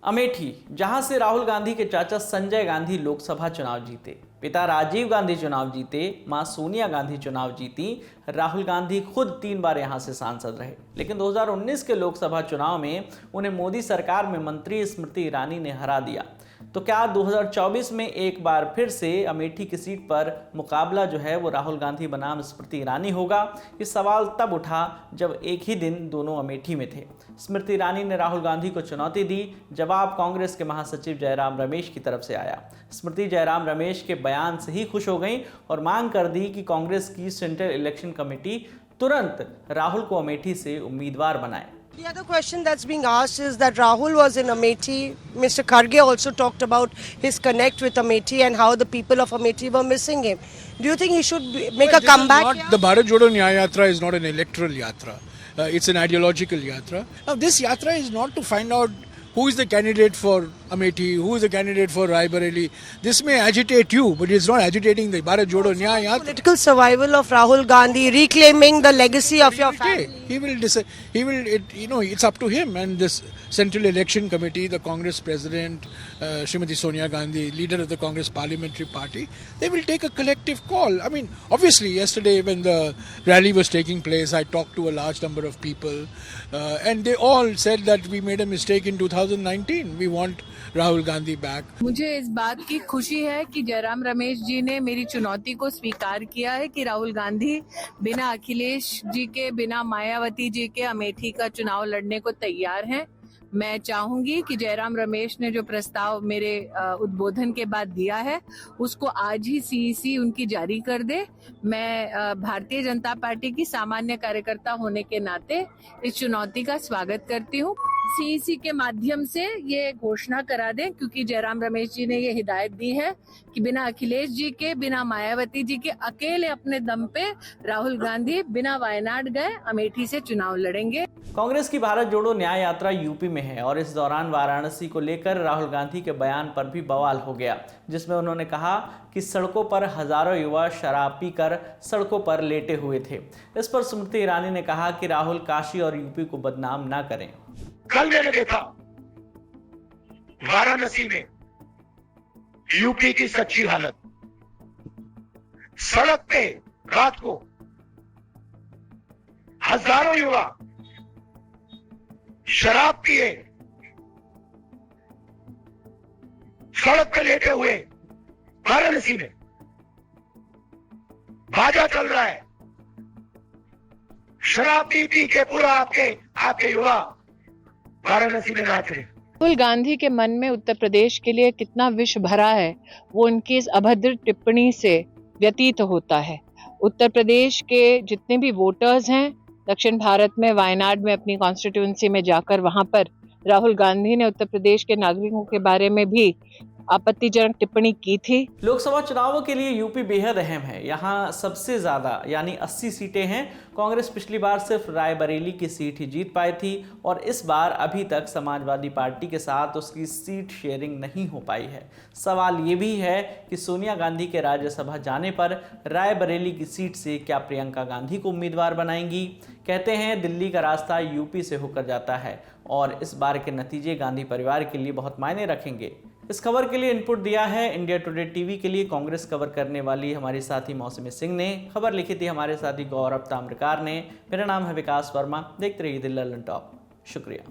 अमेठी, जहां से राहुल गांधी के चाचा संजय गांधी लोकसभा चुनाव जीते, पिता राजीव गांधी चुनाव जीते, मां सोनिया गांधी चुनाव जीती, राहुल गांधी खुद 3 बार यहां से सांसद रहे। लेकिन 2019 के लोकसभा चुनाव में उन्हें मोदी सरकार में मंत्री स्मृति ईरानी ने हरा दिया। तो क्या 2024 में एक बार फिर से अमेठी की सीट पर मुकाबला जो है वो राहुल गांधी बनाम स्मृति ईरानी होगा? ये सवाल तब उठा जब एक ही दिन दोनों अमेठी में थे। स्मृति ईरानी ने राहुल गांधी को चुनौती दी। जवाब कांग्रेस के महासचिव जयराम रमेश की तरफ से आया। स्मृति जयराम रमेश के बयान से ही खुश हो गई और मांग कर दी कि कांग्रेस की सेंट्रल इलेक्शन कमेटी तुरंत राहुल को अमेठी से उम्मीदवार बनाए। The other question that's being asked is that Rahul was in Amethi. Mr. Kharge also talked about his connect with Amethi and how the people of Amethi were missing him. Do you think he should make a comeback? The Bharat Jodo Nyaya Yatra is not an electoral yatra. It's an ideological yatra. Now, this yatra is not to find out who is the candidate for Amethi, who is the candidate for Raebareli. This may agitate you, but it's not agitating the Bharat Jodo Nyaya Yatra. Political survival of Rahul Gandhi, reclaiming the legacy of your family. He will it's up to him and this Central Election Committee, the Congress President, Srimati Sonia Gandhi, leader of the Congress Parliamentary Party, they will take a collective call. I mean, obviously, yesterday when the rally was taking place, I talked to a large number of people and they all said that we made a mistake in 2019. We want Rahul Gandhi back. मुझे इस बात की खुशी है कि जयराम रमेश जी ने मेरी चुनौती को स्वीकार किया है कि राहुल गांधी बिना अखिलेश जी के, बिना मायावती जी के अमेठी का चुनाव लड़ने को तैयार हैं। मैं चाहूंगी कि जयराम रमेश ने जो प्रस्ताव मेरे उद्बोधन के बाद दिया है उसको आज ही सीईसी उनकी जारी कर दे। मैं भारतीय जनता पार्टी की सामान्य कार्यकर्ता होने के नाते इस चुनौती का स्वागत करती हूँ। सीईसी के माध्यम से ये घोषणा करा दें, क्योंकि जयराम रमेश जी ने ये हिदायत दी है कि बिना अखिलेश जी के, बिना मायावती जी के अकेले अपने दम पे राहुल गांधी बिना वायनाड गए अमेठी से चुनाव लड़ेंगे। कांग्रेस की भारत जोड़ो न्याय यात्रा यूपी में है और इस दौरान वाराणसी को लेकर राहुल गांधी के बयान पर भी बवाल हो गया, जिसमें उन्होंने कहा कि सड़कों पर हजारों युवा शराब पीकर सड़कों पर लेटे हुए थे। इस पर स्मृति ईरानी ने कहा कि राहुल काशी और यूपी को बदनाम ना करें। कल मैंने देखा वाराणसी में यूपी की सच्ची हालत। सड़क पे रात को हजारों युवा शराब पिए सड़क पे लेटे हुए वाराणसी में बाजा चल रहा है। शराब पी के पूरा आपके युवा वाराणसी में नाच रहे। राहुल गांधी के मन में उत्तर प्रदेश के लिए कितना विष भरा है वो उनकी इस अभद्र टिप्पणी से व्यतीत होता है। उत्तर प्रदेश के जितने भी वोटर्स हैं दक्षिण भारत में वायनाड में अपनी कॉन्स्टिट्यूंसी में जाकर वहां पर राहुल गांधी ने उत्तर प्रदेश के नागरिकों के बारे में भी आपत्तिजनक टिप्पणी की थी। लोकसभा चुनावों के लिए यूपी बेहद अहम है। यहाँ सबसे ज्यादा यानी 80 सीटें हैं। कांग्रेस पिछली बार सिर्फ रायबरेली की सीट ही जीत पाई थी और इस बार अभी तक समाजवादी पार्टी के साथ उसकी सीट शेयरिंग नहीं हो पाई है। सवाल ये भी है कि सोनिया गांधी के राज्यसभा जाने पर रायबरेली की सीट से क्या प्रियंका गांधी को उम्मीदवार बनाएंगी? कहते हैं दिल्ली का रास्ता यूपी से होकर जाता है और इस बार के नतीजे गांधी परिवार के लिए बहुत मायने रखेंगे। इस खबर के लिए इनपुट दिया है इंडिया टुडे टीवी के लिए कांग्रेस कवर करने वाली हमारी साथी मौसमी सिंह ने। खबर लिखी थी हमारे साथी गौरव ताम्रकार ने। मेरा नाम है विकास वर्मा। देखते रहिए दिल्ली ललन टॉप। शुक्रिया।